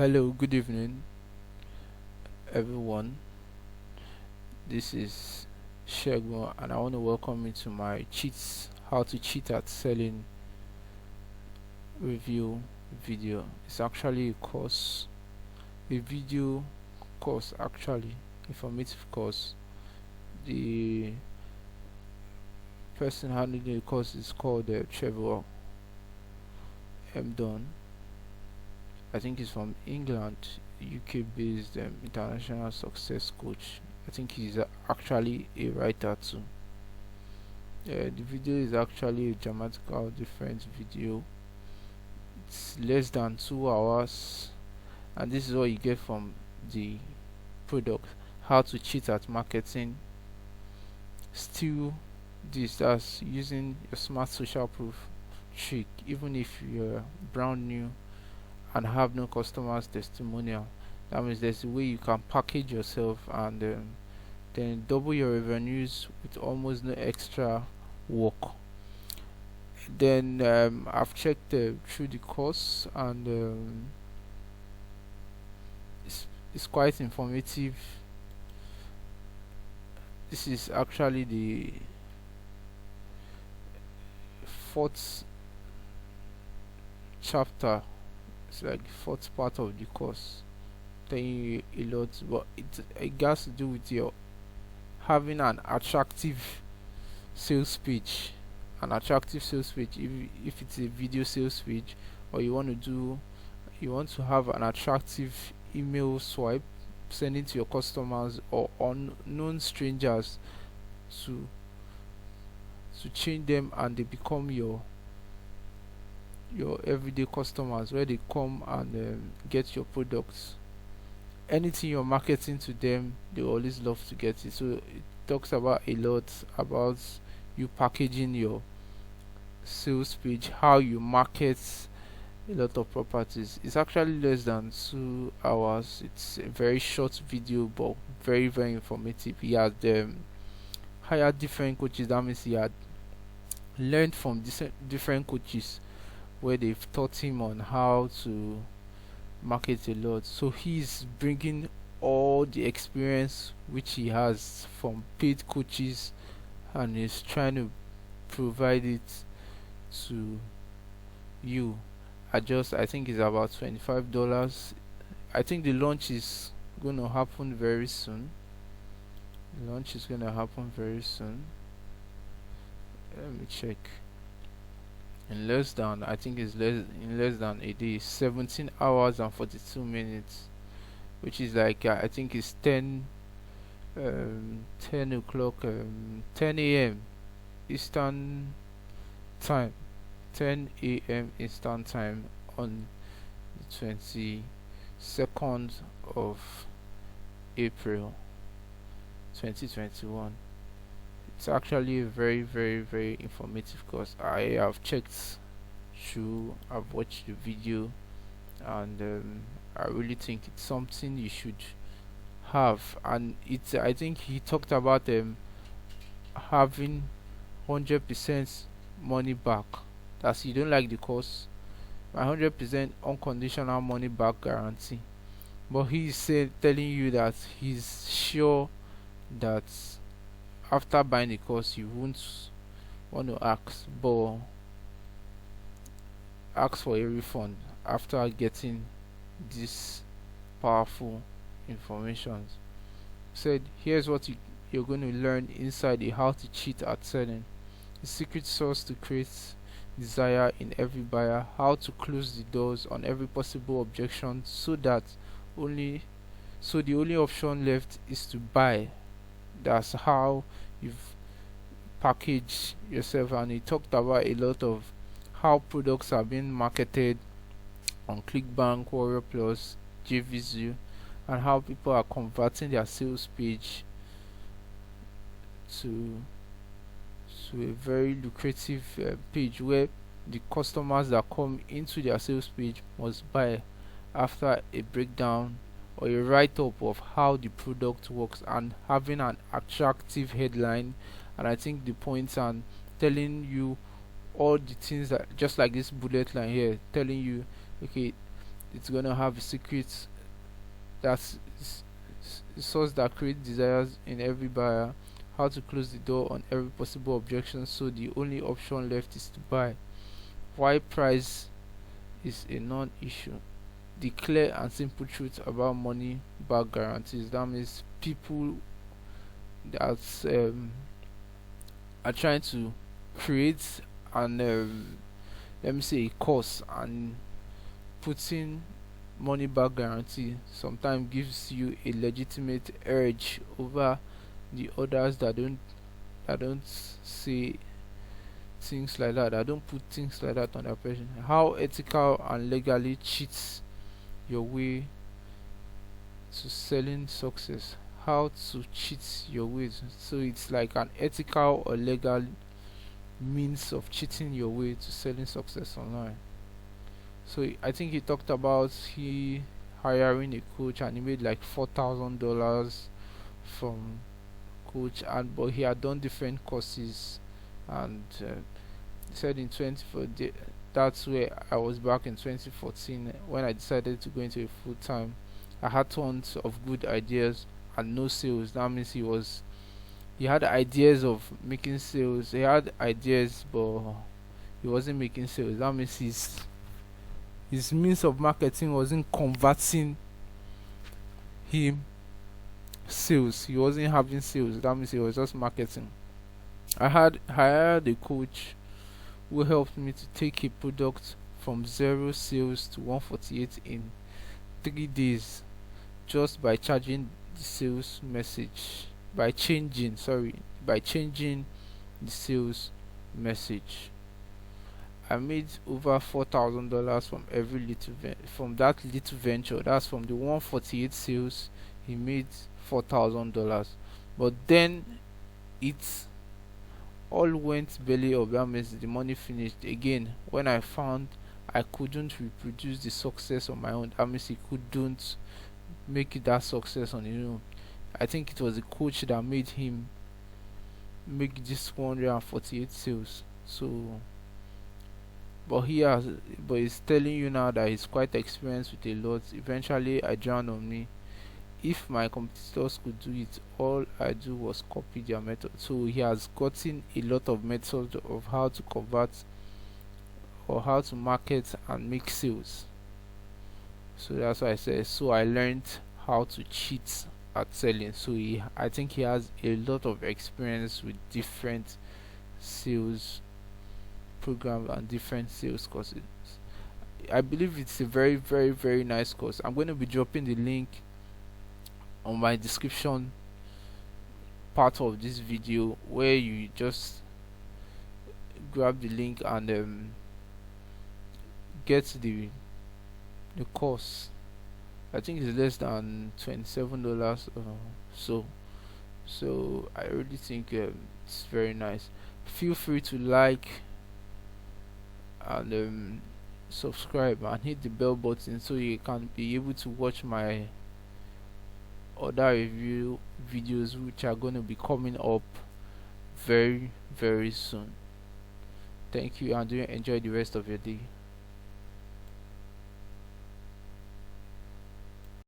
Hello, good evening, everyone. This is Shego, and I want to welcome you to my cheats how to cheat at selling review video. It's actually a course, a video course, actually, informative course. The person handling the course is called Trevor M. Don. I think he's from England, UK based international success coach. I think he's actually a writer too. The video is actually a dramatical different video. It's less than 2 hours, and this is what you get from the product. How to cheat at marketing. Still, that's using your smart social proof trick, even if you're brand new and have no customers testimonial. That means there's a way you can package yourself and then double your revenues with almost no extra work. Then I've checked through the course, and it's quite informative. This is actually the fourth chapter. It's like the fourth part of the course, telling you a lot, but it has to do with your having an attractive sales page. An attractive sales page, if it's a video sales page, or you want to have an attractive email swipe sending to your customers or unknown strangers to change them and they become your everyday customers, where they come and get your products. Anything you're marketing to them, they always love to get it. So it talks about a lot about you packaging your sales page, how you market a lot of properties. It's actually less than 2 hours. It's a very short video, but very very informative. He had hired different coaches. That means he had learned from different coaches where they've taught him on how to market a lot. So he's bringing all the experience which he has from paid coaches, and he's trying to provide it to you. I think it's about $25. I think the launch is gonna happen very soon. The launch is gonna happen very soon. Let me check. I think it's in less than a day, 17 hours and 42 minutes, which is like I think it's 10 o'clock, 10 a.m. Eastern time, 10 a.m. Eastern time on the 22nd of April 2021. It's actually a very very very informative course. I have checked through, I've watched the video, and I really think it's something you should have. And I think he talked about having 100% money back. That's, you don't like the course, 100% unconditional money back guarantee. But he's telling you that he's sure that after buying the course you won't want to ask for a refund after getting this powerful information. Said, here's what you're going to learn inside the how to cheat at selling, the secret sauce to create desire in every buyer, how to close the doors on every possible objection so that only so the only option left is to buy. That's how you've packaged yourself. And he talked about a lot of how products are being marketed on ClickBank, Warrior Plus, JVZoo, and how people are converting their sales page to a very lucrative page where the customers that come into their sales page must buy after a breakdown or a write-up of how the product works, and having an attractive headline. And I think the points and telling you all the things that, just like this bullet line here, telling you, okay, it's gonna have a secret that's source that creates desires in every buyer, how to close the door on every possible objection so the only option left is to buy, why price is a non-issue, the clear and simple truth about money back guarantees. That means people that are trying to create an let me say a course and putting money back guarantee sometimes gives you a legitimate edge over the others that don't say things like that, that don't put things like that on their person. How ethical and legally cheats your way to selling success. How to cheat your way so it's like an ethical or legal means of cheating your way to selling success online. So I think he talked about he hiring a coach and he made like $4,000 from coach, and but he had done different courses, and he said in 2014, that's where I was back in 2014 when I decided to go into a full time. I had tons of good ideas and no sales. That means he had ideas of making sales. He had ideas but he wasn't making sales. That means his means of marketing wasn't converting him sales. He wasn't having sales. That means he was just marketing. I hired a coach who helped me to take a product from zero sales to 148 in 3 days, just by charging the sales message by changing the sales message. I made over $4,000 from from that little venture. That's from the 148 sales. He made $4,000, but then it all went belly up. That means the money finished again when I found I couldn't reproduce the success on my own. That means he couldn't make it that success on his own. I think it was the coach that made him make this 148 sales. So but but he's telling you now that he's quite experienced with a lot. Eventually I drowned on me. If my competitors could do it, all I do was copy their method. So he has gotten a lot of methods of how to convert or how to market and make sales. So that's why I said, so I learned how to cheat at selling. So I think he has a lot of experience with different sales programs and different sales courses. I believe it's a very, very, very nice course. I'm going to be dropping the link on my description part of this video, where you just grab the link and get the course. I think it's less than $27 so I really think it's very nice. Feel free to like and subscribe and hit the bell button so you can be able to watch my other review videos, which are going to be coming up very, very soon. Thank you, and do enjoy the rest of your day.